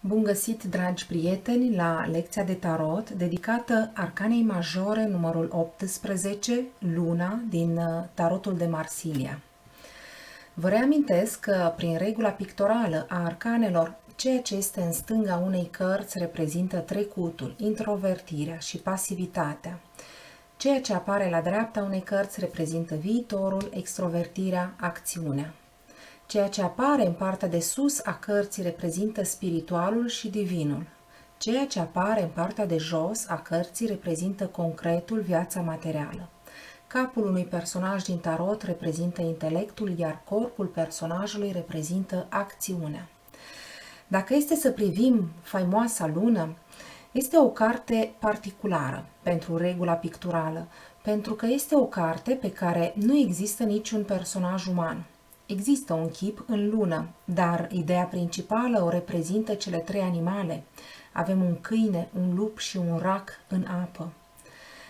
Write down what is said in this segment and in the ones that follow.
Bun găsit, dragi prieteni, la lecția de tarot dedicată Arcanei Majore numărul 18, Luna, din Tarotul de Marsilia. Vă reamintesc că prin regula pictorală a arcanelor, ceea ce este în stânga unei cărți reprezintă trecutul, introvertirea și pasivitatea. Ceea ce apare la dreapta unei cărți reprezintă viitorul, extrovertirea, acțiunea. Ceea ce apare în partea de sus a cărții reprezintă spiritualul și divinul. Ceea ce apare în partea de jos a cărții reprezintă concretul, viața materială. Capul unui personaj din tarot reprezintă intelectul, iar corpul personajului reprezintă acțiunea. Dacă este să privim faimoasa lună, este o carte particulară pentru regula picturală, pentru că este o carte pe care nu există niciun personaj uman. Există un chip în lună, dar ideea principală o reprezintă cele trei animale. Avem un câine, un lup și un rac în apă.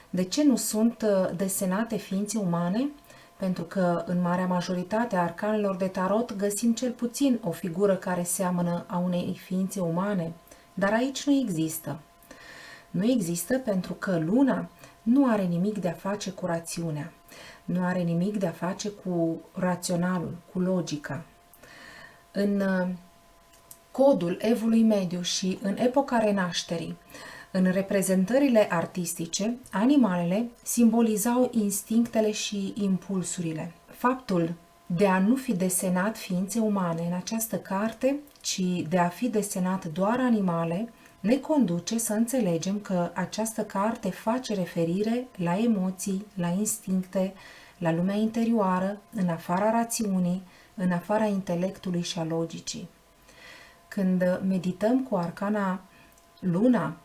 De ce nu sunt desenate ființe umane? Pentru că în marea majoritate a arcanelor de tarot găsim cel puțin o figură care seamănă a unei ființe umane, dar aici nu există. Nu există pentru că luna nu are nimic de a face cu rațiunea. Nu are nimic de a face cu raționalul, cu logica. În codul evului mediu și în epoca renașterii, în reprezentările artistice, animalele simbolizau instinctele și impulsurile. Faptul de a nu fi desenat ființe umane în această carte, ci de a fi desenat doar animale, ne conduce să înțelegem că această carte face referire la emoții, la instincte, la lumea interioară, în afara rațiunii, în afara intelectului și a logicii. Când medităm cu arcana Luna,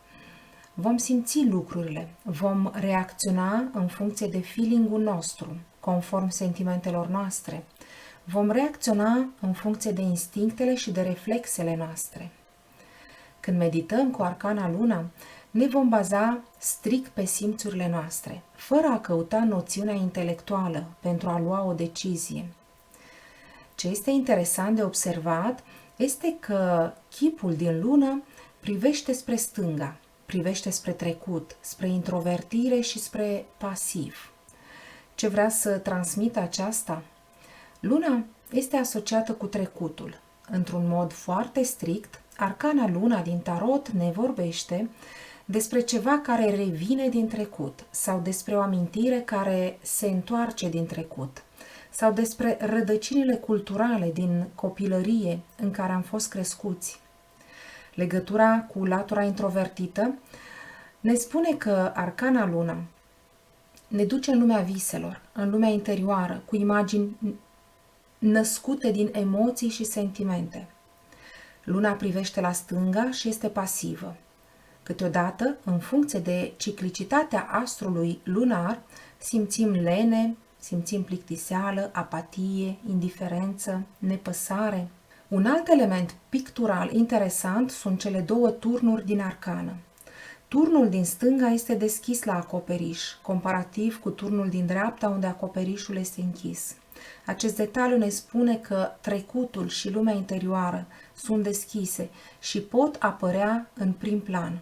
vom simți lucrurile, vom reacționa în funcție de feeling-ul nostru, conform sentimentelor noastre. Vom reacționa în funcție de instinctele și de reflexele noastre. Când medităm cu arcana Luna, ne vom baza strict pe simțurile noastre, fără a căuta noțiunea intelectuală pentru a lua o decizie. Ce este interesant de observat este că chipul din lună privește spre stânga, privește spre trecut, spre introvertire și spre pasiv. Ce vrea să transmită aceasta? Luna este asociată cu trecutul. Într-un mod foarte strict, arcana Luna din tarot ne vorbește despre ceva care revine din trecut sau despre o amintire care se întoarce din trecut sau despre rădăcinile culturale din copilărie în care am fost crescuți. Legătura cu latura introvertită ne spune că arcana Luna ne duce în lumea viselor, în lumea interioară, cu imagini născute din emoții și sentimente. Luna privește la stânga și este pasivă. Câteodată, în funcție de ciclicitatea astrului lunar, simțim lene, simțim plictiseală, apatie, indiferență, nepăsare. Un alt element pictural interesant sunt cele două turnuri din arcană. Turnul din stânga este deschis la acoperiș, comparativ cu turnul din dreapta, unde acoperișul este închis. Acest detaliu ne spune că trecutul și lumea interioară sunt deschise și pot apărea în prim plan.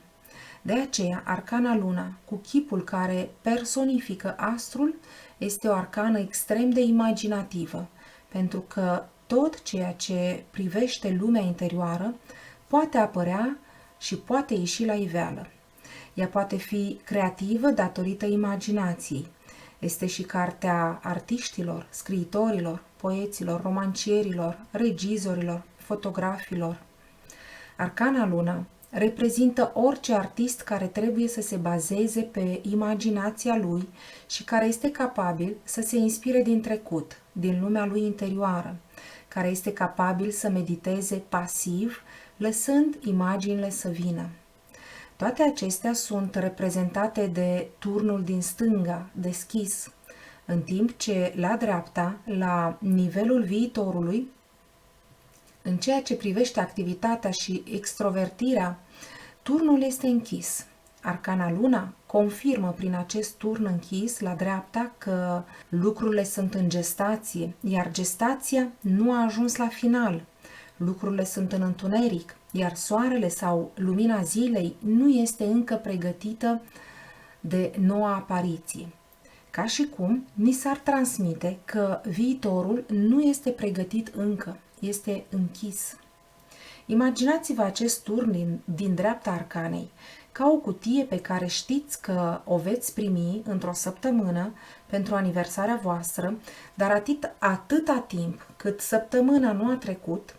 De aceea, arcana Luna, cu chipul care personifică astrul, este o arcană extrem de imaginativă, pentru că tot ceea ce privește lumea interioară poate apărea și poate ieși la iveală. Ea poate fi creativă datorită imaginației. Este și cartea artiștilor, scriitorilor, poeților, romancierilor, regizorilor, fotografilor. Arcana Luna reprezintă orice artist care trebuie să se bazeze pe imaginația lui și care este capabil să se inspire din trecut, din lumea lui interioară, care este capabil să mediteze pasiv, lăsând imaginile să vină. Toate acestea sunt reprezentate de turnul din stânga, deschis, în timp ce la dreapta, la nivelul viitorului, în ceea ce privește activitatea și extrovertirea, turnul este închis. Arcana Luna confirmă prin acest turn închis la dreapta că lucrurile sunt în gestație, iar gestația nu a ajuns la final. lucrurile sunt în întuneric, iar soarele sau lumina zilei nu este încă pregătită de noua apariție. Ca și cum ni s-ar transmite că viitorul nu este pregătit încă, este închis. Imaginați-vă acest turn din dreapta arcanei ca o cutie pe care știți că o veți primi într-o săptămână pentru aniversarea voastră, dar atâta timp cât săptămâna nu a trecut,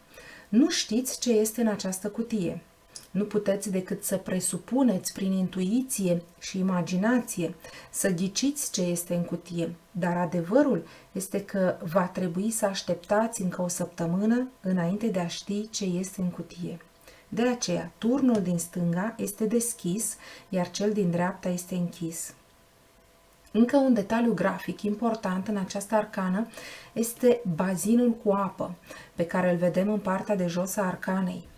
nu știți ce este în această cutie. Nu puteți decât să presupuneți prin intuiție și imaginație, să ghiciți ce este în cutie, dar adevărul este că va trebui să așteptați încă o săptămână înainte de a ști ce este în cutie. De aceea, turnul din stânga este deschis, iar cel din dreapta este închis. Încă un detaliu grafic important în această arcană este bazinul cu apă, pe care îl vedem în partea de jos a arcanei.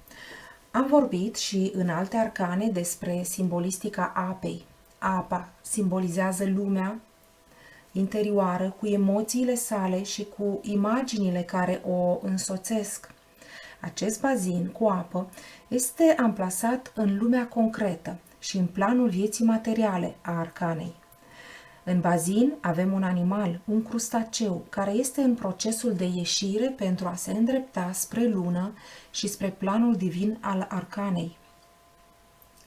Am vorbit și în alte arcane despre simbolistica apei. Apa simbolizează lumea interioară cu emoțiile sale și cu imaginile care o însoțesc. Acest bazin cu apă este amplasat în lumea concretă și în planul vieții materiale a arcanei. În bazin avem un animal, un crustaceu, care este în procesul de ieșire pentru a se îndrepta spre lună și spre planul divin al arcanei.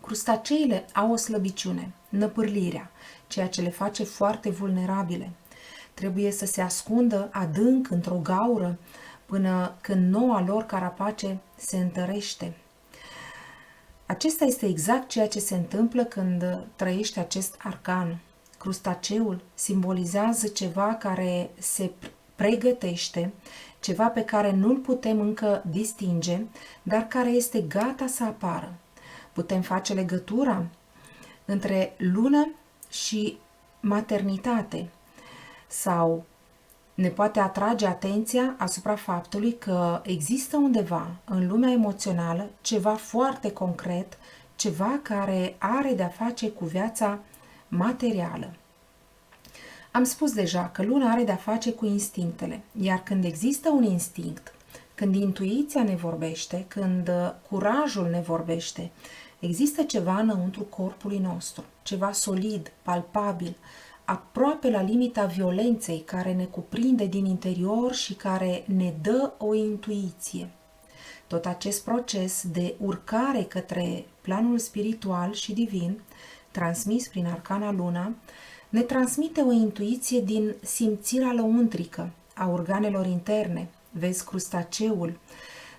Crustaceile au o slăbiciune, năpârlirea, ceea ce le face foarte vulnerabile. Trebuie să se ascundă adânc într-o gaură până când noua lor carapace se întărește. Acesta este exact ceea ce se întâmplă când trăiește acest arcan. Crustaceul simbolizează ceva care se pregătește, ceva pe care nu-l putem încă distinge, dar care este gata să apară. Putem face legătura între lună și maternitate sau ne poate atrage atenția asupra faptului că există undeva în lumea emoțională ceva foarte concret, ceva care are de-a face cu viața materială. Am spus deja că luna are de-a face cu instinctele, iar când există un instinct, când intuiția ne vorbește, când curajul ne vorbește, există ceva înăuntru corpului nostru, ceva solid, palpabil, aproape la limita violenței, care ne cuprinde din interior și care ne dă o intuiție. Tot acest proces de urcare către planul spiritual și divin, transmis prin arcana luna, ne transmite o intuiție din simțirea lăuntrică a organelor interne, vezi crustaceul,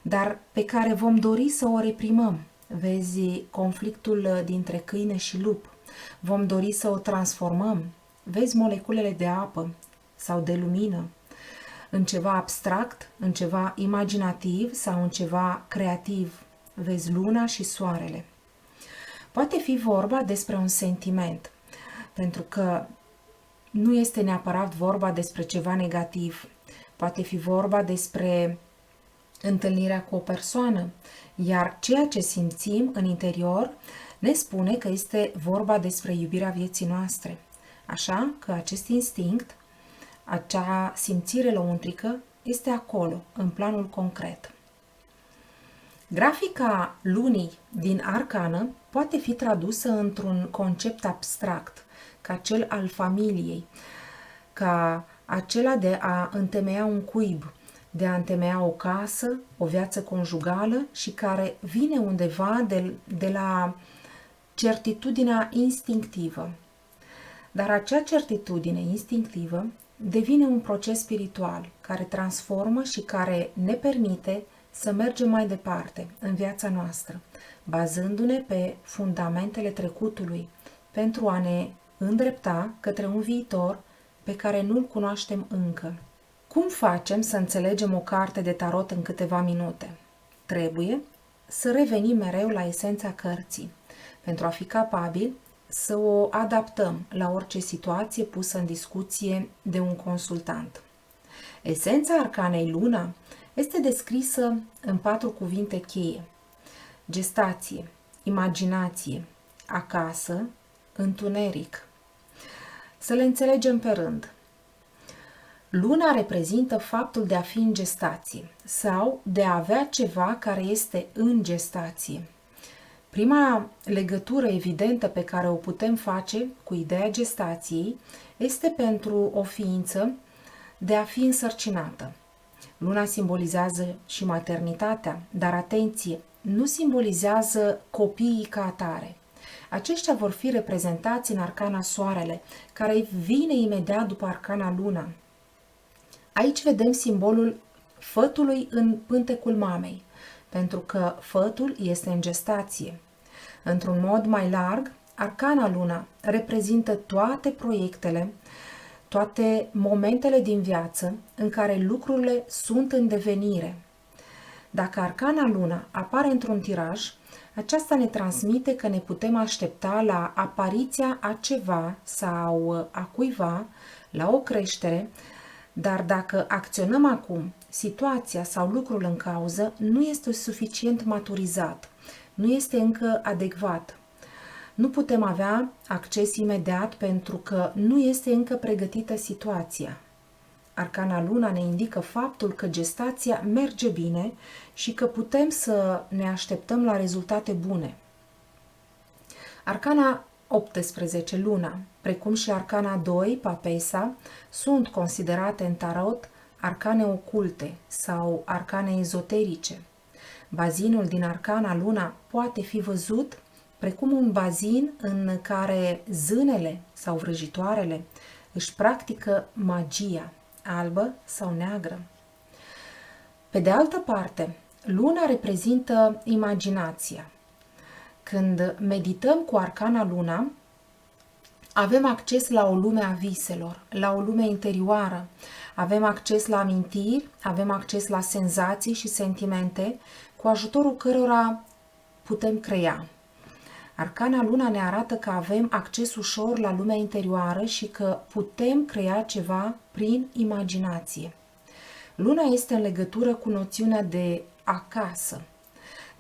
dar pe care vom dori să o reprimăm, vezi conflictul dintre câine și lup, vom dori să o transformăm, vezi moleculele de apă sau de lumină, în ceva abstract, în ceva imaginativ sau în ceva creativ, vezi luna și soarele. Poate fi vorba despre un sentiment, pentru că nu este neapărat vorba despre ceva negativ. Poate fi vorba despre întâlnirea cu o persoană, iar ceea ce simțim în interior ne spune că este vorba despre iubirea vieții noastre. Așa că acest instinct, acea simțire lăuntrică, este acolo, în planul concret. Grafica lunii din arcană poate fi tradusă într-un concept abstract, ca cel al familiei, ca acela de a întemeia un cuib, de a întemeia o casă, o viață conjugală și care vine undeva de la certitudinea instinctivă. Dar acea certitudine instinctivă devine un proces spiritual care transformă și care ne permite să mergem mai departe în viața noastră, bazându-ne pe fundamentele trecutului, pentru a ne îndrepta către un viitor pe care nu-l cunoaștem încă. Cum facem să înțelegem o carte de tarot în câteva minute? Trebuie să revenim mereu la esența cărții, pentru a fi capabil să o adaptăm la orice situație pusă în discuție de un consultant. Esența arcanei luna este descrisă în 4 cuvinte cheie: gestație, imaginație, acasă, întuneric. Să le înțelegem pe rând. Luna reprezintă faptul de a fi în gestație sau de a avea ceva care este în gestație. Prima legătură evidentă pe care o putem face cu ideea gestației este pentru o ființă de a fi însărcinată. Luna simbolizează și maternitatea, dar atenție, nu simbolizează copiii ca atare. Aceștia vor fi reprezentați în arcana Soarele, care vine imediat după arcana Luna. Aici vedem simbolul fătului în pântecul mamei, pentru că fătul este în gestație. Într-un mod mai larg, arcana Luna reprezintă toate proiectele, toate momentele din viață în care lucrurile sunt în devenire. Dacă arcana Luna apare într-un tiraj, aceasta ne transmite că ne putem aștepta la apariția a ceva sau a cuiva, la o creștere, dar dacă acționăm acum, situația sau lucrul în cauză nu este suficient maturizat, nu este încă adecvat. Nu putem avea acces imediat pentru că nu este încă pregătită situația. Arcana Luna ne indică faptul că gestația merge bine și că putem să ne așteptăm la rezultate bune. Arcana 18, Luna, precum și arcana 2, Papesa, sunt considerate în tarot arcane oculte sau arcane ezoterice. Bazinul din arcana Luna poate fi văzut precum un bazin în care zânele sau vrăjitoarele își practică magia, albă sau neagră. Pe de altă parte, Luna reprezintă imaginația. Când medităm cu arcana Luna, avem acces la o lume a viselor, la o lume interioară, avem acces la amintiri, avem acces la senzații și sentimente, cu ajutorul cărora putem crea. Arcana Luna ne arată că avem acces ușor la lumea interioară și că putem crea ceva prin imaginație. Luna este în legătură cu noțiunea de acasă.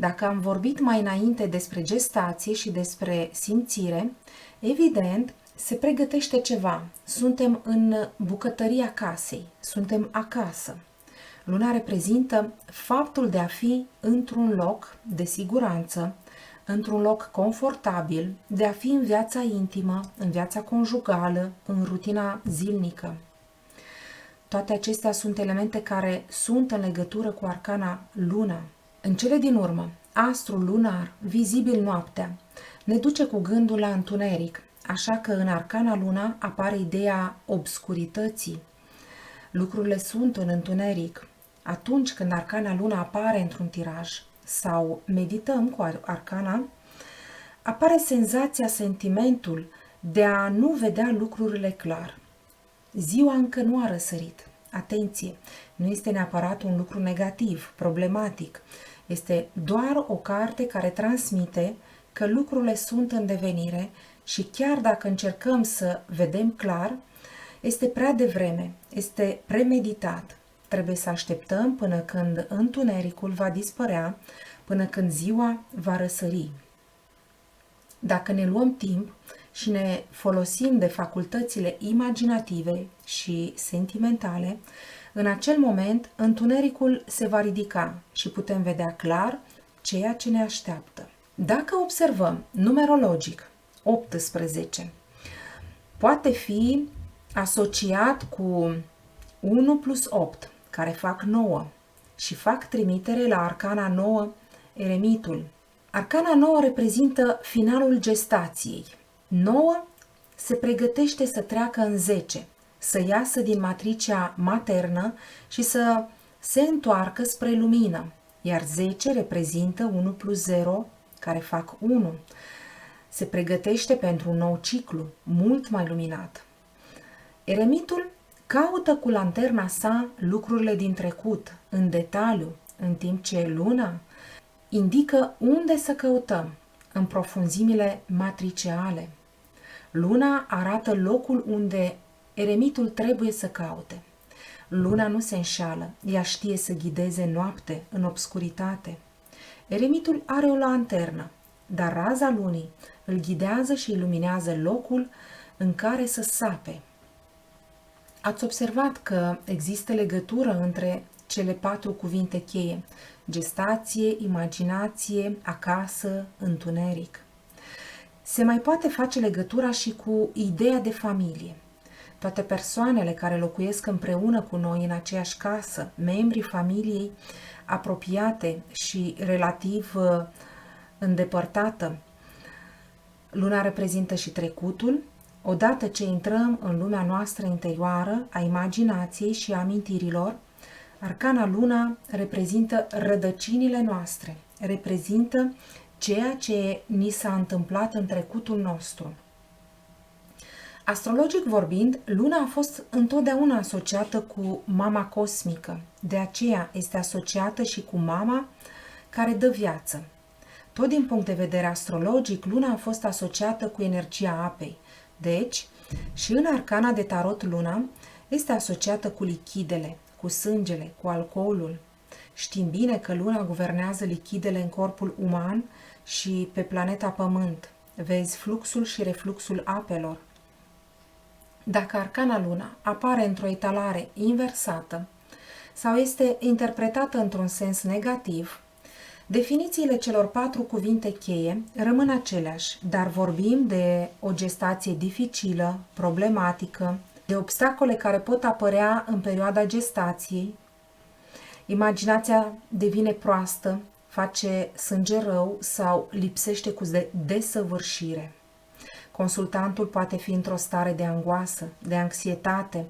Dacă am vorbit mai înainte despre gestație și despre simțire, evident, se pregătește ceva. Suntem în bucătăria casei, suntem acasă. Luna reprezintă faptul de a fi într-un loc de siguranță, într-un loc confortabil, de a fi în viața intimă, în viața conjugală, în rutina zilnică. Toate acestea sunt elemente care sunt în legătură cu arcana Luna. În cele din urmă, astrul lunar, vizibil noaptea, ne duce cu gândul la întuneric, așa că în arcana Luna apare ideea obscurității. Lucrurile sunt în întuneric. Atunci când arcana Luna apare într-un tiraj sau medităm cu arcana, apare senzația, sentimentul de a nu vedea lucrurile clar. Ziua încă nu a răsărit. Atenție! Nu este neapărat un lucru negativ, problematic. Este doar o carte care transmite că lucrurile sunt în devenire și chiar dacă încercăm să vedem clar, este prea devreme, este premeditat. Trebuie să așteptăm până când întunericul va dispărea, până când ziua va răsări. Dacă ne luăm timp și ne folosim de facultățile imaginative și sentimentale, în acel moment întunericul se va ridica și putem vedea clar ceea ce ne așteaptă. Dacă observăm numerologic 18, poate fi asociat cu 1 plus 8, care fac 9 și fac trimitere la arcana 9, Eremitul. Arcana 9 reprezintă finalul gestației. 9 se pregătește să treacă în 10, să iasă din matricea maternă și să se întoarcă spre lumină, iar 10 reprezintă 1 plus 0, care fac 1. Se pregătește pentru un nou ciclu, mult mai luminat. Eremitul caută cu lanterna sa lucrurile din trecut, în detaliu, în timp ce Luna indică unde să căutăm, în profunzimile matriciale. Luna arată locul unde eremitul trebuie să caute. Luna nu se înșală, ea știe să ghideze noapte în obscuritate. Eremitul are o lanternă, dar raza lunii îl ghidează și iluminează locul în care să sape. Ați observat că există legătură între cele 4 cuvinte cheie: gestație, imaginație, acasă, întuneric. Se mai poate face legătura și cu ideea de familie. Toate persoanele care locuiesc împreună cu noi în aceeași casă, membrii familiei apropiate și relativ îndepărtată. Luna reprezintă și trecutul. Odată ce intrăm în lumea noastră interioară, a imaginației și a amintirilor, arcana Luna reprezintă rădăcinile noastre, reprezintă ceea ce ni s-a întâmplat în trecutul nostru. Astrologic vorbind, Luna a fost întotdeauna asociată cu mama cosmică, de aceea este asociată și cu mama care dă viață. Tot din punct de vedere astrologic, Luna a fost asociată cu energia apei. Deci, și în arcana de tarot Luna este asociată cu lichidele, cu sângele, cu alcoolul. Știm bine că Luna guvernează lichidele în corpul uman și pe planeta Pământ. Vezi fluxul și refluxul apelor. Dacă arcana Luna apare într-o etalare inversată sau este interpretată într-un sens negativ, definițiile celor 4 cuvinte cheie rămân aceleași, dar vorbim de o gestație dificilă, problematică, de obstacole care pot apărea în perioada gestației. Imaginația devine proastă, face sânge rău sau lipsește cu desăvârșire. Consultantul poate fi într-o stare de angoasă, de anxietate,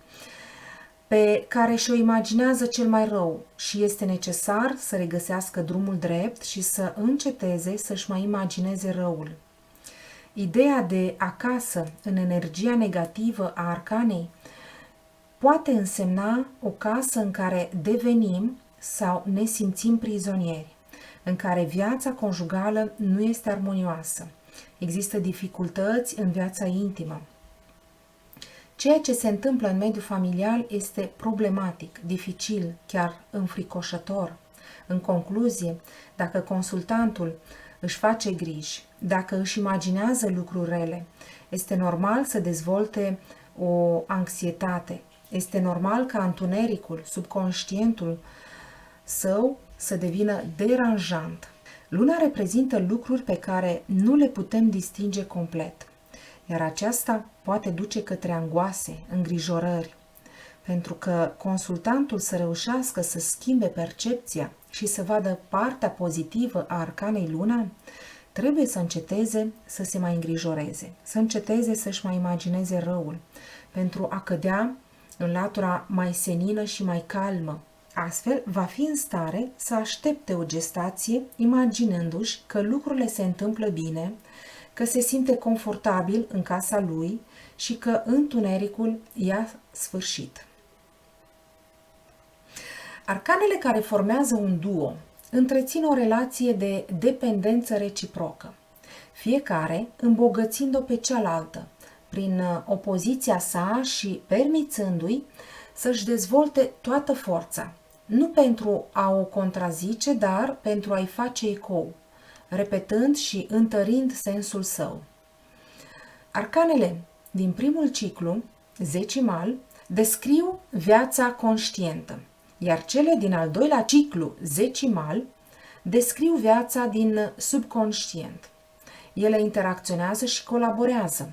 pe care și-o imaginează cel mai rău și este necesar să regăsească drumul drept și să înceteze să-și mai imagineze răul. Ideea de acasă în energia negativă a arcanei poate însemna o casă în care devenim sau ne simțim prizonieri, în care viața conjugală nu este armonioasă. Există dificultăți în viața intimă. Ceea ce se întâmplă în mediul familial este problematic, dificil, chiar înfricoșător. În concluzie, dacă consultantul își face griji, dacă își imaginează lucruri rele, este normal să dezvolte o anxietate. Este normal ca întunericul, subconștientul său să devină deranjant. Luna reprezintă lucruri pe care nu le putem distinge complet, iar aceasta poate duce către angoase, îngrijorări. Pentru că consultantul să reușească să schimbe percepția și să vadă partea pozitivă a arcanei Luna, trebuie să înceteze să se mai îngrijoreze, să înceteze să-și mai imagineze răul, pentru a cădea în latura mai senină și mai calmă. Astfel, va fi în stare să aștepte o gestație, imaginându-și că lucrurile se întâmplă bine, că se simte confortabil în casa lui și că întunericul ia sfârșit. Arcanele care formează un duo întrețin o relație de dependență reciprocă, fiecare îmbogățind-o pe cealaltă, prin opoziția sa și permițându-i să-și dezvolte toată forța, nu pentru a o contrazice, dar pentru a-i face ecou, repetând și întărind sensul său. Arcanele din primul ciclu, zecimal, descriu viața conștientă, iar cele din al doilea ciclu, zecimal, descriu viața din subconștient. Ele interacționează și colaborează,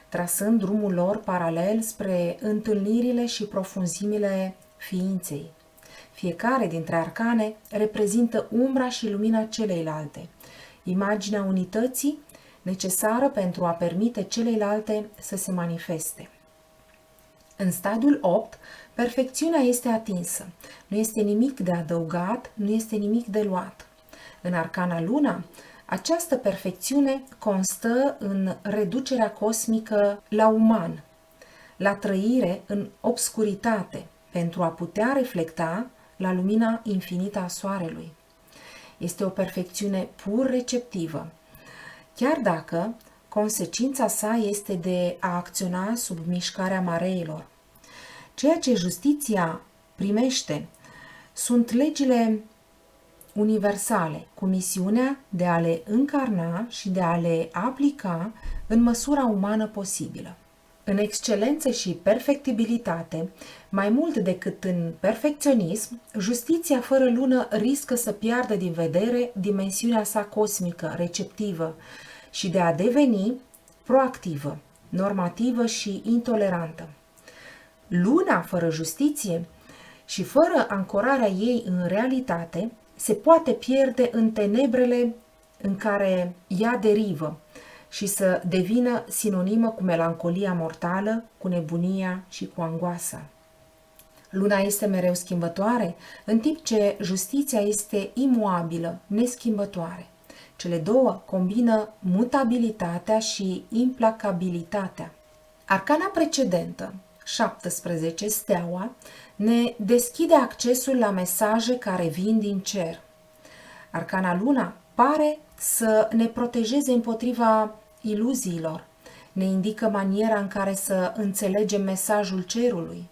trasând drumul lor paralel spre întâlnirile și profunzimile ființei. Fiecare dintre arcane reprezintă umbra și lumina celeilalte, imaginea unității necesară pentru a permite celeilalte să se manifeste. În stadiul 8, perfecțiunea este atinsă, nu este nimic de adăugat, nu este nimic de luat. În arcana Luna, această perfecțiune constă în reducerea cosmică la uman, la trăire în obscuritate, pentru a putea reflecta la lumina infinită a soarelui. Este o perfecțiune pur receptivă, chiar dacă consecința sa este de a acționa sub mișcarea mareilor. Ceea ce justiția primește sunt legile universale, cu misiunea de a le încarna și de a le aplica în măsura umană posibilă. În excelență și perfectibilitate, mai mult decât în perfecționism, justiția fără lună riscă să piardă din vedere dimensiunea sa cosmică, receptivă și de a deveni proactivă, normativă și intolerantă. Luna fără justiție și fără ancorarea ei în realitate se poate pierde în tenebrele în care ea derivă și să devină sinonimă cu melancolia mortală, cu nebunia și cu angoasa. Luna este mereu schimbătoare, în timp ce justiția este imuabilă, neschimbătoare. Cele două combină mutabilitatea și implacabilitatea. Arcana precedentă, 17, steaua, ne deschide accesul la mesaje care vin din cer. Arcana Luna pare să ne protejeze împotriva iluziilor, ne indică maniera în care să înțelegem mesajul cerului.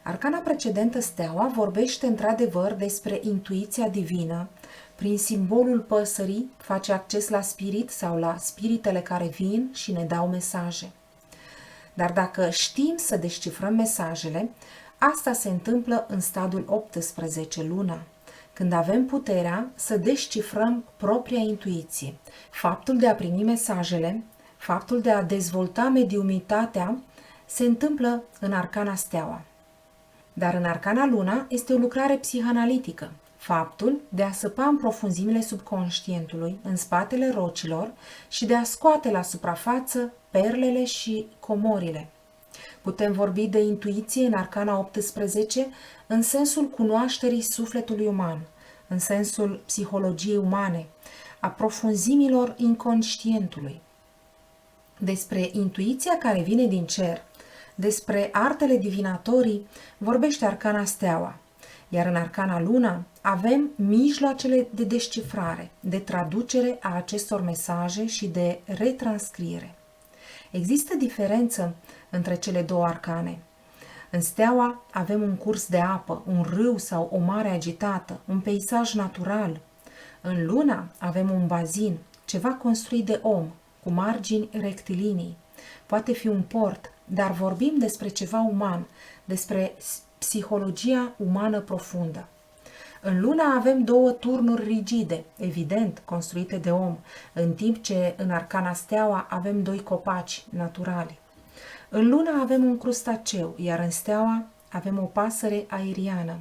Arcana precedentă, steaua, vorbește într-adevăr despre intuiția divină. Prin simbolul păsării face acces la spirit sau la spiritele care vin și ne dau mesaje. Dar dacă știm să descifrăm mesajele, asta se întâmplă în stadiul 18, luna, când avem puterea să descifrăm propria intuiție. Faptul de a primi mesajele, faptul de a dezvolta mediumitatea, se întâmplă în arcana steaua. Dar în arcana luna este o lucrare psihanalitică. Faptul de a săpa în profunzimile subconștientului, în spatele rocilor și de a scoate la suprafață perlele și comorile. Putem vorbi de intuiție în arcana 18 în sensul cunoașterii sufletului uman, în sensul psihologiei umane, a profunzimilor inconștientului. Despre intuiția care vine din cer, despre artele divinatorii, vorbește arcana steaua, iar în arcana luna avem mijloacele de descifrare, de traducere a acestor mesaje și de retranscriere. Există diferență între cele două arcane. În steaua avem un curs de apă, un râu sau o mare agitată, un peisaj natural. În luna avem un bazin, ceva construit de om, cu margini rectilinii. Poate fi un port, dar vorbim despre ceva uman, despre psihologia umană profundă. În luna avem două turnuri rigide, evident, construite de om, în timp ce în arcana steaua avem doi copaci naturali. În luna avem un crustaceu, iar în steaua avem o pasăre aeriană.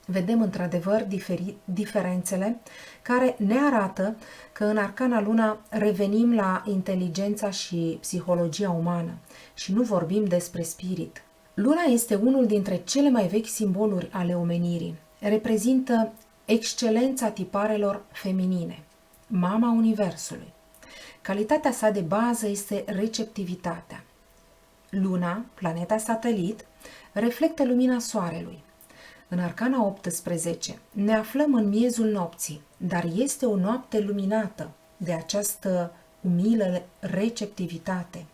Vedem într-adevăr diferențele care ne arată că în arcana luna revenim la inteligența și psihologia umană și nu vorbim despre spirit. Luna este unul dintre cele mai vechi simboluri ale omenirii. Reprezintă excelența tiparelor feminine, mama universului. Calitatea sa de bază este receptivitatea. Luna, planeta satelit, reflectă lumina soarelui. În arcana 18 ne aflăm în miezul nopții, dar este o noapte luminată de această umilă receptivitate.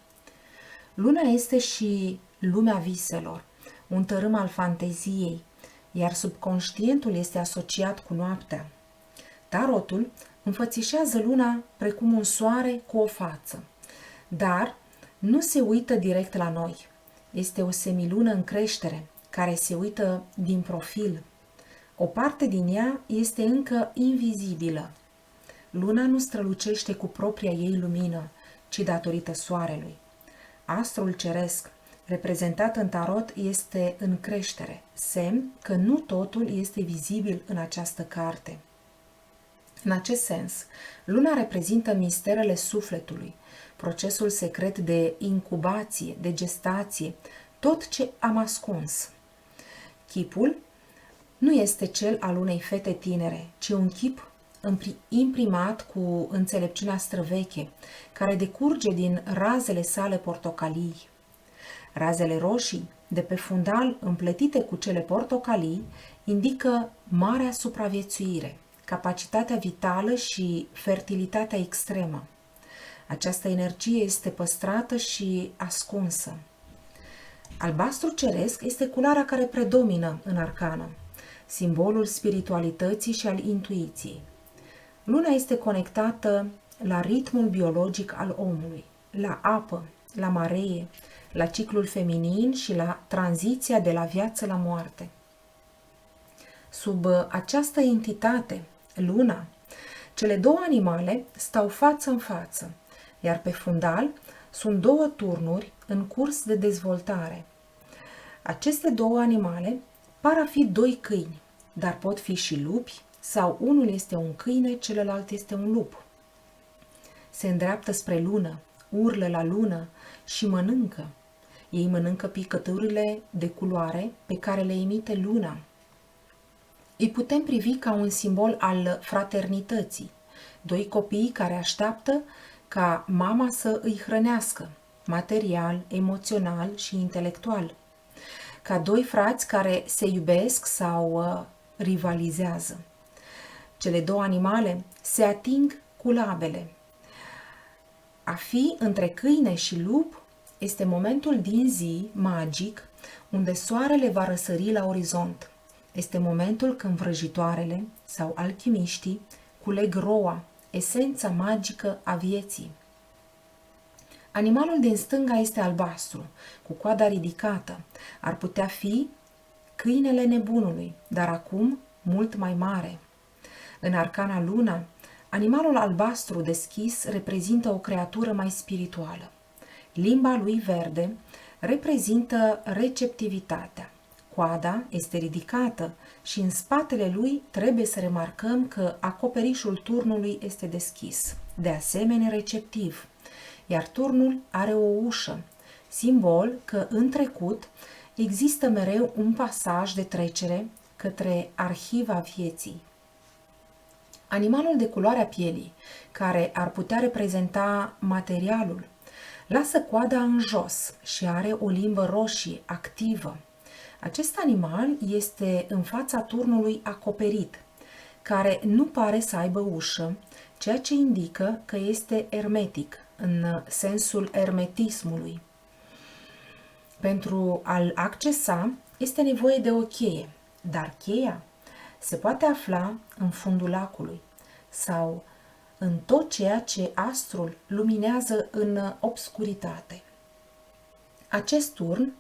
Luna este și lumea viselor, un tărâm al fanteziei, iar subconștientul este asociat cu noaptea. Tarotul înfățișează luna precum un soare cu o față, dar nu se uită direct la noi. Este o semilună în creștere, care se uită din profil. O parte din ea este încă invizibilă. Luna nu strălucește cu propria ei lumină, ci datorită soarelui. Astrul ceresc, reprezentat în tarot, este în creștere, semn că nu totul este vizibil în această carte. În acest sens, luna reprezintă misterele sufletului, procesul secret de incubație, de gestație, tot ce am ascuns. Chipul nu este cel al unei fete tinere, ci un chip imprimat cu înțelepciunea străveche, care decurge din razele sale portocalii. Razele roșii, de pe fundal împletite cu cele portocalii, indică marea supraviețuire, capacitatea vitală și fertilitatea extremă. Această energie este păstrată și ascunsă. Albastru ceresc este culoarea care predomină în arcană, simbolul spiritualității și al intuiției. Luna este conectată la ritmul biologic al omului, la apă, la maree, la ciclul feminin și la tranziția de la viață la moarte. Sub această entitate, luna, cele două animale stau față în față, iar pe fundal sunt două turnuri în curs de dezvoltare. Aceste două animale par a fi doi câini, dar pot fi și lupi sau unul este un câine, celălalt este un lup. Se îndreaptă spre lună, urlă la lună și mănâncă. Ei mănâncă picăturile de culoare pe care le emite luna. Îi putem privi ca un simbol al fraternității, doi copii care așteaptă ca mama să îi hrănească, material, emoțional și intelectual, ca doi frați care se iubesc sau rivalizează. Cele două animale se ating cu labele. A fi între câine și lup este momentul din zi magic unde soarele va răsări la orizont. Este momentul când vrăjitoarele sau alchimiștii culeg roa, esența magică a vieții. Animalul din stânga este albastru, cu coada ridicată. Ar putea fi câinele nebunului, dar acum mult mai mare. În arcana luna, animalul albastru deschis reprezintă o creatură mai spirituală. Limba lui verde reprezintă receptivitatea. Coada este ridicată și în spatele lui trebuie să remarcăm că acoperișul turnului este deschis, de asemenea receptiv, iar turnul are o ușă, simbol că în trecut există mereu un pasaj de trecere către arhiva vieții. Animalul de culoarea pielii, care ar putea reprezenta materialul, lasă coada în jos și are o limbă roșie, activă. Acest animal este în fața turnului acoperit, care nu pare să aibă ușă, ceea ce indică că este ermetic, în sensul ermetismului. Pentru a-l accesa este nevoie de o cheie, dar cheia se poate afla în fundul lacului sau în tot ceea ce astrul luminează în obscuritate. Acest turn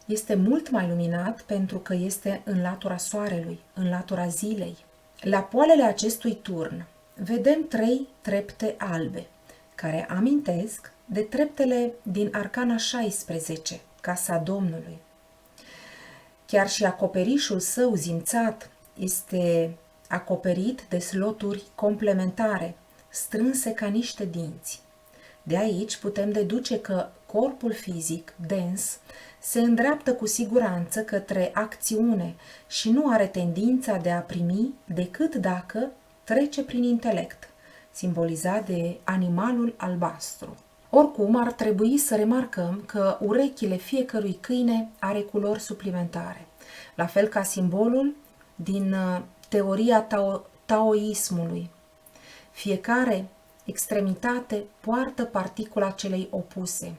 este mult mai luminat pentru că este în latura soarelui, în latura zilei. La poalele acestui turn vedem 3 trepte albe, care amintesc de treptele din arcana 16, Casa Domnului. Chiar și acoperișul său zimțat este acoperit de sloturi complementare, strânse ca niște dinți. De aici putem deduce că corpul fizic, dens, se îndreaptă cu siguranță către acțiune și nu are tendința de a primi decât dacă trece prin intelect, simbolizat de animalul albastru. Oricum, ar trebui să remarcăm că urechile fiecărui câine are culori suplimentare, la fel ca simbolul din teoria taoismului. Fiecare extremitate poartă particula celei opuse.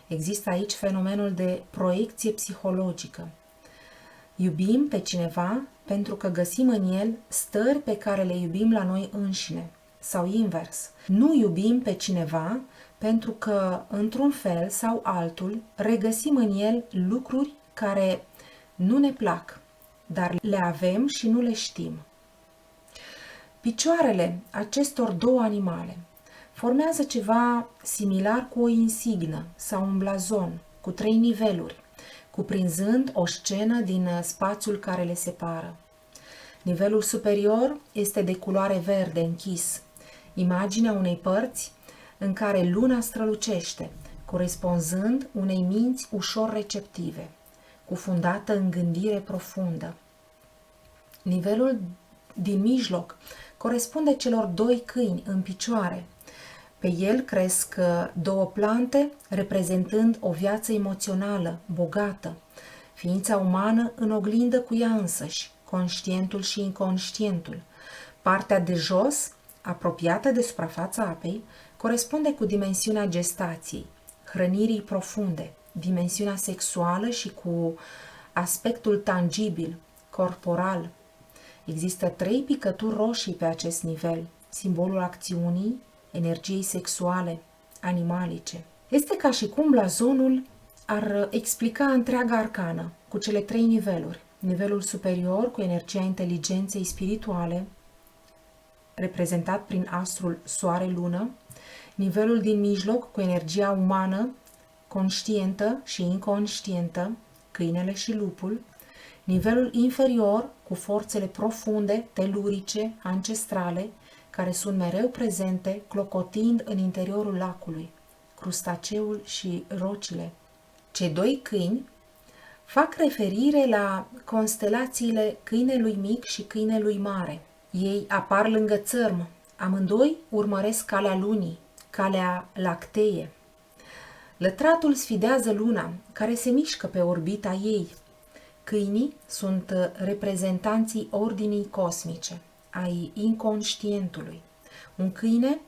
Există aici fenomenul de proiecție psihologică. Iubim pe cineva pentru că găsim în el stări pe care le iubim la noi înșine, sau invers. Nu iubim pe cineva pentru că, într-un fel sau altul, regăsim în el lucruri care nu ne plac, dar le avem și nu le știm. Picioarele acestor două animale formează ceva similar cu o insignă sau un blazon, cu 3 niveluri, cuprinzând o scenă din spațiul care le separă. Nivelul superior este de culoare verde închis, imaginea unei părți în care luna strălucește, corespunzând unei minți ușor receptive, cufundată în gândire profundă. Nivelul din mijloc corespunde celor 2 câini în picioare. Pe el cresc 2 plante, reprezentând o viață emoțională, bogată, ființa umană în oglindă cu ea însăși, conștientul și inconștientul. Partea de jos, apropiată de suprafața apei, corespunde cu dimensiunea gestației, hrănirii profunde, dimensiunea sexuală și cu aspectul tangibil, corporal. Există 3 picături roșii pe acest nivel, simbolul acțiunii, energiei sexuale, animalice. Este ca și cum blazonul ar explica întreaga arcană, cu cele 3 niveluri. Nivelul superior, cu energia inteligenței spirituale, reprezentat prin astrul soare-lună, nivelul din mijloc, cu energia umană, conștientă și inconștientă, câinele și lupul, nivelul inferior, cu forțele profunde, telurice, ancestrale, care sunt mereu prezente, clocotind în interiorul lacului, crustaceul și rocile. Cei 2 câini fac referire la constelațiile câinelui mic și câinelui mare. Ei apar lângă țărm. Amândoi urmăresc calea lunii, calea lactee. Lătratul sfidează luna, care se mișcă pe orbita ei. Câinii sunt reprezentanții ordinii cosmice, ai inconștientului. Un câine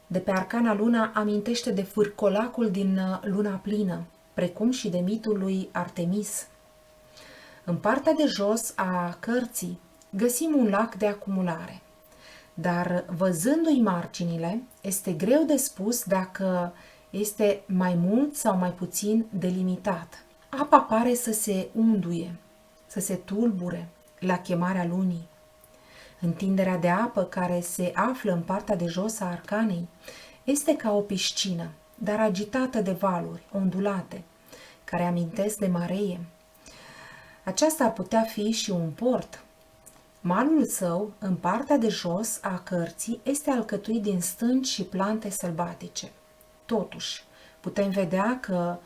de pe arcana luna amintește de fârcolacul din luna plină, precum și de mitul lui Artemis. În partea de jos a cărții găsim un lac de acumulare, dar văzându-i marginile, este greu de spus dacă este mai mult sau mai puțin delimitat. Apa pare să se unduie, să se tulbure la chemarea lunii. Întinderea de apă care se află în partea de jos a arcanei este ca o piscină, dar agitată de valuri ondulate, care amintesc de mareie. Aceasta ar putea fi și un port. Malul său, în partea de jos a cărții, este alcătuit din stânci și plante sălbatice. Totuși, putem vedea că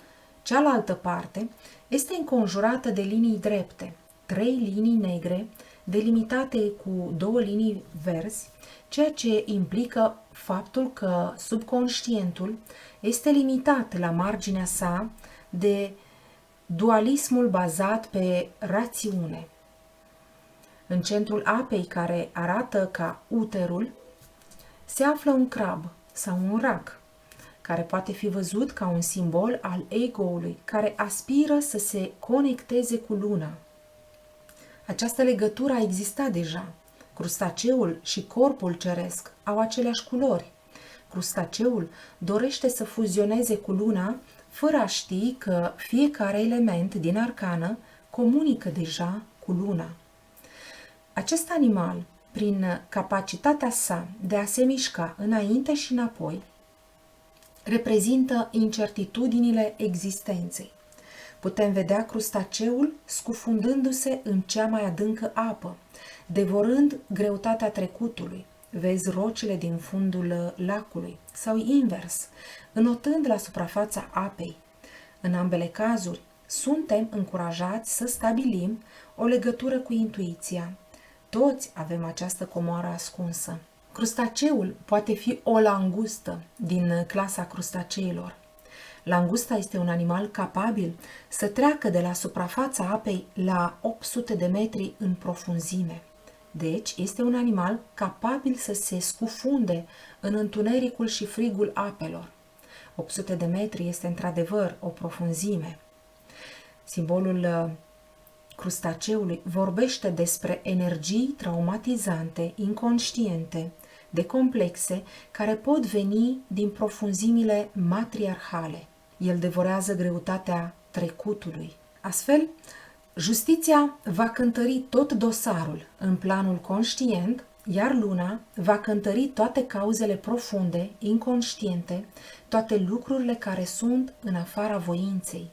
cealaltă parte este înconjurată de linii drepte, 3 linii negre, delimitate cu 2 linii verzi, ceea ce implică faptul că subconștientul este limitat la marginea sa de dualismul bazat pe rațiune. În centrul apei, care arată ca uterul, se află un crab sau un rac, care poate fi văzut ca un simbol al ego-ului, care aspiră să se conecteze cu luna. Această legătură a existat deja. Crustaceul și corpul ceresc au aceleași culori. Crustaceul dorește să fuzioneze cu luna, fără a ști că fiecare element din arcană comunică deja cu luna. Acest animal, prin capacitatea sa de a se mișca înainte și înapoi, reprezintă incertitudinile existenței. Putem vedea crustaceul scufundându-se în cea mai adâncă apă, devorând greutatea trecutului. Vezi rocile din fundul lacului sau invers, înotând la suprafața apei. În ambele cazuri, suntem încurajați să stabilim o legătură cu intuiția. Toți avem această comoară ascunsă. Crustaceul poate fi o langustă din clasa crustaceilor. Langusta este un animal capabil să treacă de la suprafața apei la 800 de metri în profunzime. Deci, este un animal capabil să se scufunde în întunericul și frigul apelor. 800 de metri este într-adevăr o profunzime. Simbolul crustaceului vorbește despre energii traumatizante, inconștiente, de complexe, care pot veni din profunzimile matriarhale. El devorează greutatea trecutului. Astfel, justiția va cântări tot dosarul în planul conștient, iar luna va cântări toate cauzele profunde, inconștiente, toate lucrurile care sunt în afara voinței.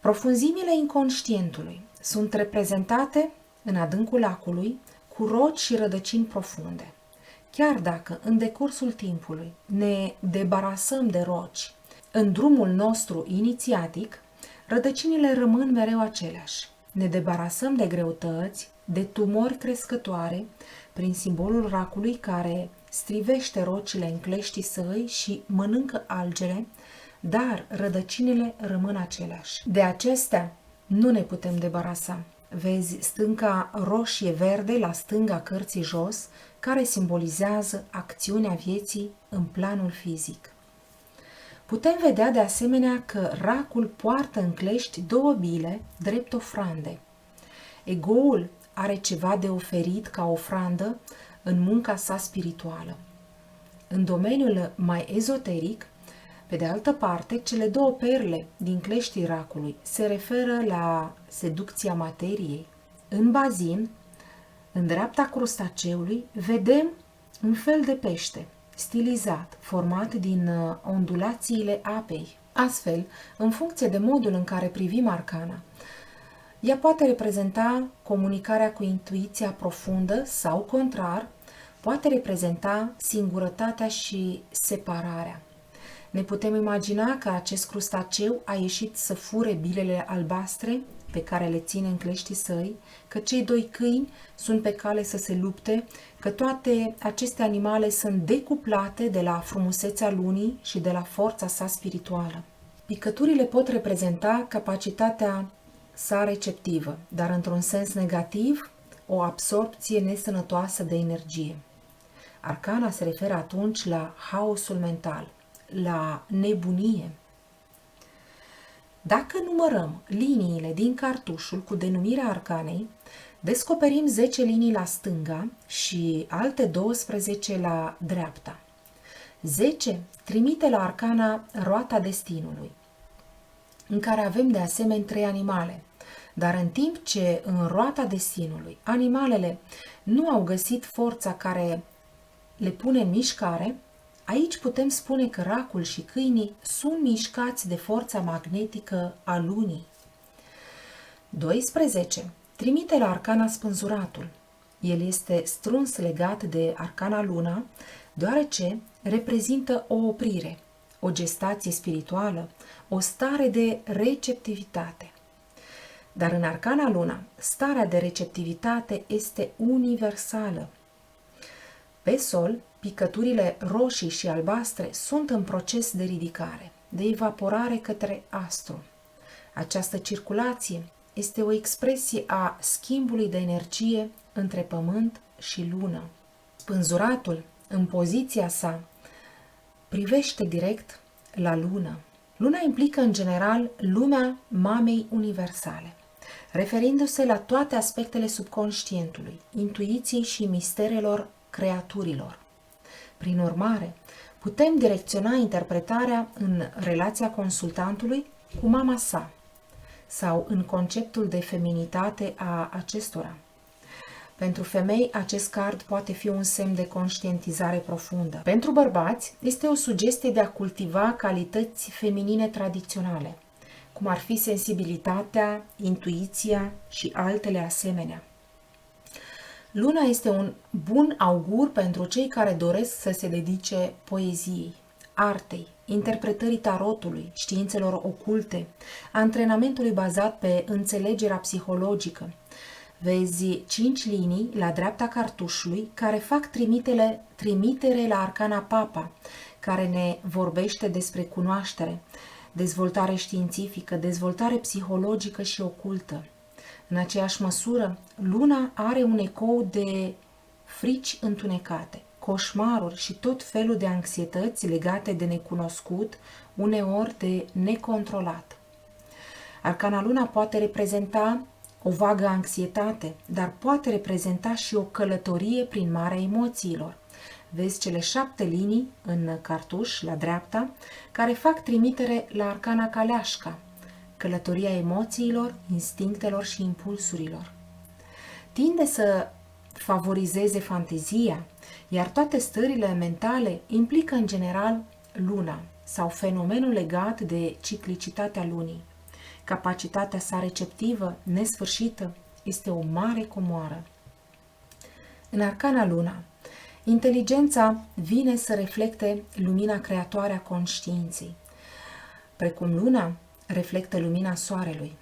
Profunzimile inconștientului sunt reprezentate în adâncul lacului cu roci și rădăcini profunde. Chiar dacă în decursul timpului ne debarasăm de roci, în drumul nostru inițiatic, rădăcinile rămân mereu aceleași. Ne debarasăm de greutăți, de tumori crescătoare, prin simbolul racului care strivește rocile în cleștii săi și mănâncă algele, dar rădăcinile rămân aceleași. De acestea nu ne putem debarasa. Vezi stânca roșie-verde la stânga cărții jos, care simbolizează acțiunea vieții în planul fizic. Putem vedea de asemenea că racul poartă în clești 2 bile drept ofrande. Egoul are ceva de oferit ca ofrandă în munca sa spirituală. În domeniul mai ezoteric, pe de altă parte, cele două perle din cleștii racului se referă la seducția materiei. În bazin, în dreapta crustaceului, vedem un fel de pește, stilizat, format din ondulațiile apei. Astfel, în funcție de modul în care privim arcana, ea poate reprezenta comunicarea cu intuiția profundă sau, contrar, poate reprezenta singurătatea și separarea. Ne putem imagina că acest crustaceu a ieșit să fure bilele albastre pe care le ține în cleștii săi, că cei doi câini sunt pe cale să se lupte, că toate aceste animale sunt decuplate de la frumusețea lunii și de la forța sa spirituală. Picăturile pot reprezenta capacitatea sa receptivă, dar într-un sens negativ, o absorpție nesănătoasă de energie. Arcana se referă atunci la haosul mental, la nebunie. Dacă numărăm liniile din cartușul cu denumirea arcanei, descoperim 10 linii la stânga și alte 12 la dreapta. 10 trimite la arcana roata destinului, în care avem de asemenea 3 animale. Dar în timp ce în roata destinului animalele nu au găsit forța care le pune în mișcare, aici putem spune că racul și câinii sunt mișcați de forța magnetică a lunii. 12 trimite la arcana spânzuratul. El este strâns legat de arcana luna, deoarece reprezintă o oprire, o gestație spirituală, o stare de receptivitate. Dar în arcana luna, starea de receptivitate este universală. Pe sol, picăturile roșii și albastre sunt în proces de ridicare, de evaporare către astru. Această circulație este o expresie a schimbului de energie între pământ și lună. Spânzuratul, în poziția sa, privește direct la lună. Luna implică în general lumea mamei universale, referindu-se la toate aspectele subconștientului, intuiției și misterelor creaturilor. Prin urmare, putem direcționa interpretarea în relația consultantului cu mama sa sau în conceptul de feminitate a acestora. Pentru femei, acest card poate fi un semn de conștientizare profundă. Pentru bărbați, este o sugestie de a cultiva calități feminine tradiționale, cum ar fi sensibilitatea, intuiția și altele asemenea. Luna este un bun augur pentru cei care doresc să se dedice poeziei, artei, interpretării tarotului, științelor oculte, antrenamentului bazat pe înțelegerea psihologică. Vezi 5 linii la dreapta cartușului care fac trimitere la arcana papa, care ne vorbește despre cunoaștere, dezvoltare științifică, dezvoltare psihologică și ocultă. În aceeași măsură, luna are un ecou de frici întunecate, coșmaruri și tot felul de anxietăți legate de necunoscut, uneori de necontrolat. Arcana luna poate reprezenta o vagă anxietate, dar poate reprezenta și o călătorie prin marea emoțiilor. Vezi cele 7 linii în cartuș, la dreapta, care fac trimitere la arcana caleașca, călătoria emoțiilor, instinctelor și impulsurilor. Tinde să favorizeze fantezia, iar toate stările mentale implică în general luna sau fenomenul legat de ciclicitatea lunii. Capacitatea sa receptivă, nesfârșită, este o mare comoară. În arcana luna, inteligența vine să reflecte lumina creatoare a conștiinței, precum luna reflectă lumina soarelui.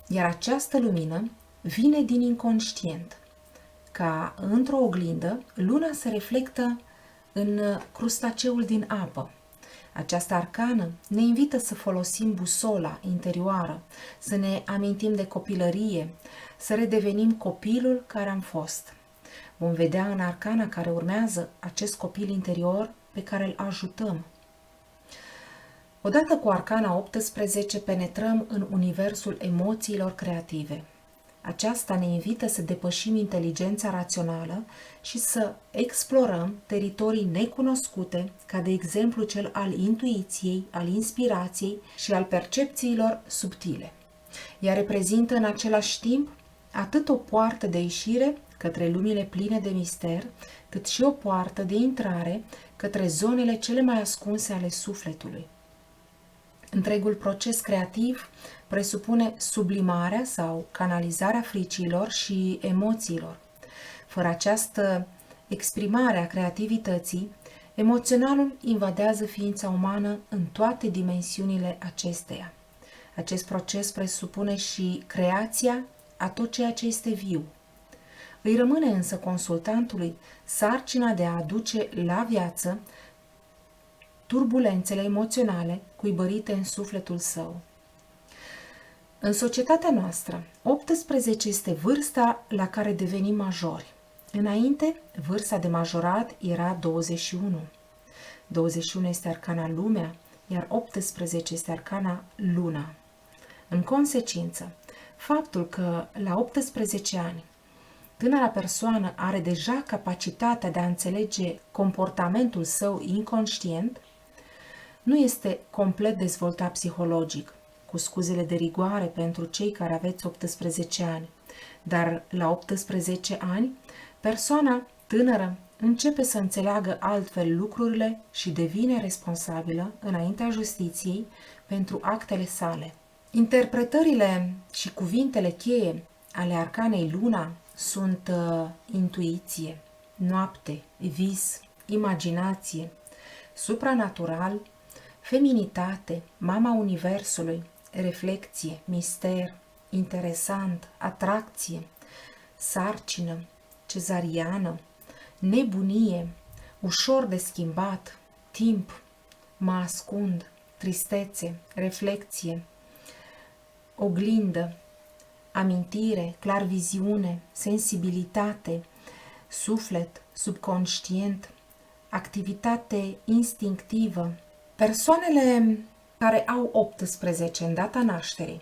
Iar această lumină vine din inconștient. Ca într-o oglindă, luna se reflectă în crustaceul din apă. Această arcană ne invită să folosim busola interioară, să ne amintim de copilărie, să redevenim copilul care am fost. Vom vedea în arcana care urmează acest copil interior pe care îl ajutăm. Odată cu arcana 18 penetrăm în universul emoțiilor creative. Aceasta ne invită să depășim inteligența rațională și să explorăm teritorii necunoscute, ca de exemplu cel al intuiției, al inspirației și al percepțiilor subtile. Ea reprezintă în același timp atât o poartă de ieșire către lumile pline de mister, cât și o poartă de intrare către zonele cele mai ascunse ale sufletului. Întregul proces creativ presupune sublimarea sau canalizarea fricilor și emoțiilor. Fără această exprimare a creativității, emoționalul invadează ființa umană în toate dimensiunile acesteia. Acest proces presupune și creația a tot ceea ce este viu. Îi rămâne însă consultantului sarcina de a aduce la viață turbulențele emoționale cuibărite în sufletul său. În societatea noastră, 18 este vârsta la care devenim majori. Înainte, vârsta de majorat era 21. 21 este arcana lumea, iar 18 este arcana luna. În consecință, faptul că la 18 ani tânăra persoană are deja capacitatea de a înțelege comportamentul său inconștient nu este complet dezvoltat psihologic, cu scuzele de rigoare pentru cei care aveți 18 ani. Dar la 18 ani, persoana tânără începe să înțeleagă altfel lucrurile și devine responsabilă înaintea justiției pentru actele sale. Interpretările și cuvintele cheie ale arcanei luna sunt intuiție, noapte, vis, imaginație, supranatural, feminitate, mama universului, reflecție, mister, interesant, atracție, sarcină, cezariană, nebunie, ușor de schimbat, timp, mă ascund, tristețe, reflecție, oglindă, amintire, clarviziune, sensibilitate, suflet, subconștient, activitate instinctivă. Persoanele care au 18 în data nașterii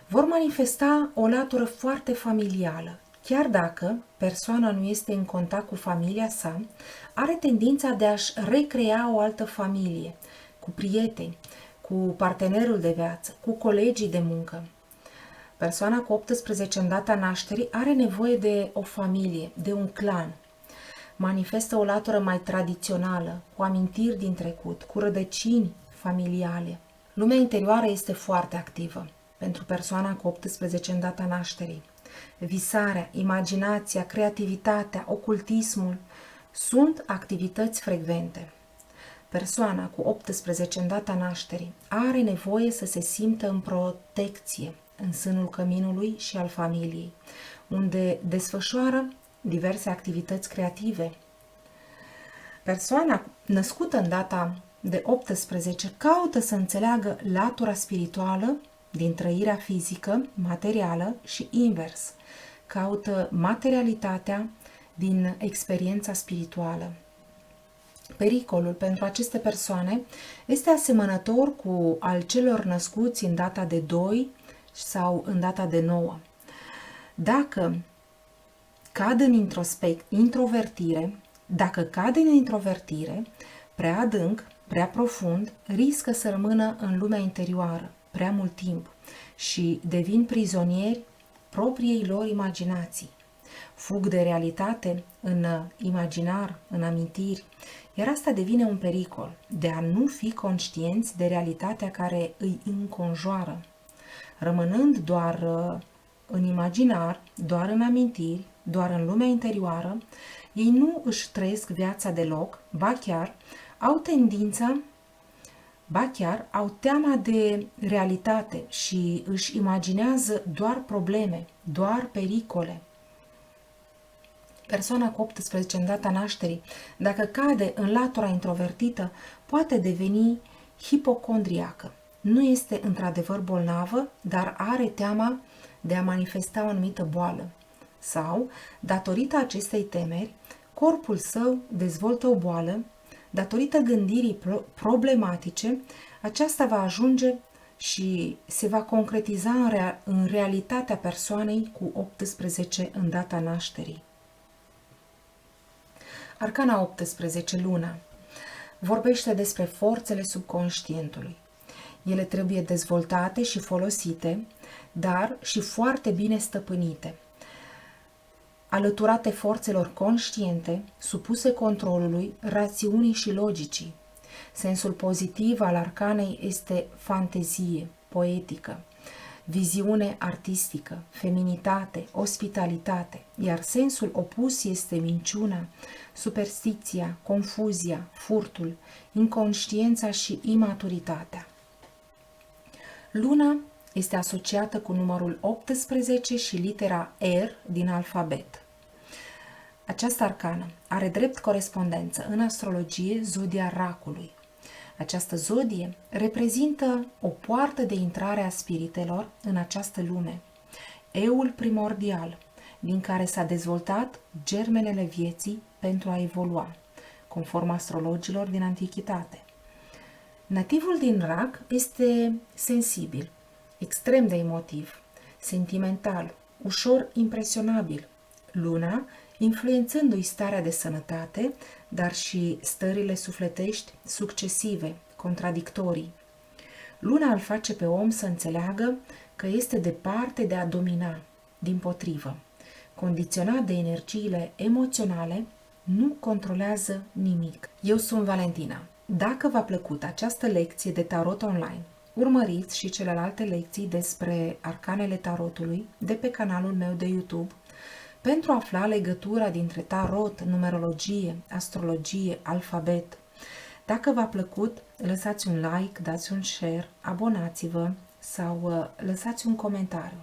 vor manifesta o latură foarte familială. Chiar dacă persoana nu este în contact cu familia sa, are tendința de a-și recrea o altă familie, cu prieteni, cu partenerul de viață, cu colegii de muncă. Persoana cu 18 în data nașterii are nevoie de o familie, de un clan. Manifestă o latură mai tradițională, cu amintiri din trecut, cu rădăcini familiale. Lumea interioară este foarte activă pentru persoana cu 18 în data nașterii. Visarea, imaginația, creativitatea, ocultismul sunt activități frecvente. Persoana cu 18 în data nașterii are nevoie să se simtă în protecție în sânul căminului și al familiei, unde desfășoară diverse activități creative. Persoana născută în data de 18 caută să înțeleagă latura spirituală din trăirea fizică, materială și invers. Caută materialitatea din experiența spirituală. Pericolul pentru aceste persoane este asemănător cu al celor născuți în data de 2 sau în data de 9. Dacă cad în introvertire prea adânc, prea profund, riscă să rămână în lumea interioară prea mult timp și devin prizonieri propriei lor imaginații. Fug de realitate în imaginar, în amintiri, iar asta devine un pericol de a nu fi conștienți de realitatea care îi înconjoară. Rămânând doar în imaginar, doar în amintiri, doar în lumea interioară, ei nu își trăiesc viața deloc, ba chiar au teama de realitate și își imaginează doar probleme, doar pericole. Persoana cu 18 în data nașterii, dacă cade în latura introvertită, poate deveni hipocondriacă. Nu este într-adevăr bolnavă, dar are teama de a manifesta o anumită boală. Sau, datorită acestei temeri, corpul său dezvoltă o boală, datorită gândirii problematice, aceasta va ajunge și se va concretiza în realitatea persoanei cu 18 în data nașterii. Arcana 18, Luna, vorbește despre forțele subconștientului. Ele trebuie dezvoltate și folosite, dar și foarte bine stăpânite. Alăturate forțelor conștiente, supuse controlului, rațiunii și logicii. Sensul pozitiv al arcanei este fantezie, poetică, viziune artistică, feminitate, ospitalitate, iar sensul opus este minciuna, superstiția, confuzia, furtul, inconștiența și imaturitatea. Luna este asociată cu numărul 18 și litera R din alfabet. Această arcană are drept corespondență în astrologie zodia racului. Această zodie reprezintă o poartă de intrare a spiritelor în această lume, eul primordial, din care s-a dezvoltat germenele vieții pentru a evolua, conform astrologilor din antichitate. Nativul din rac este sensibil, extrem de emotiv, sentimental, ușor impresionabil. Luna influențându-i starea de sănătate, dar și stările sufletești succesive, contradictorii. Luna îl face pe om să înțeleagă că este departe de a domina, dimpotrivă. Condiționat de energiile emoționale, nu controlează nimic. Eu sunt Valentina. Dacă v-a plăcut această lecție de tarot online, urmăriți și celelalte lecții despre arcanele tarotului de pe canalul meu de YouTube pentru a afla legătura dintre tarot, numerologie, astrologie, alfabet. Dacă v-a plăcut, lăsați un like, dați un share, abonați-vă sau lăsați un comentariu.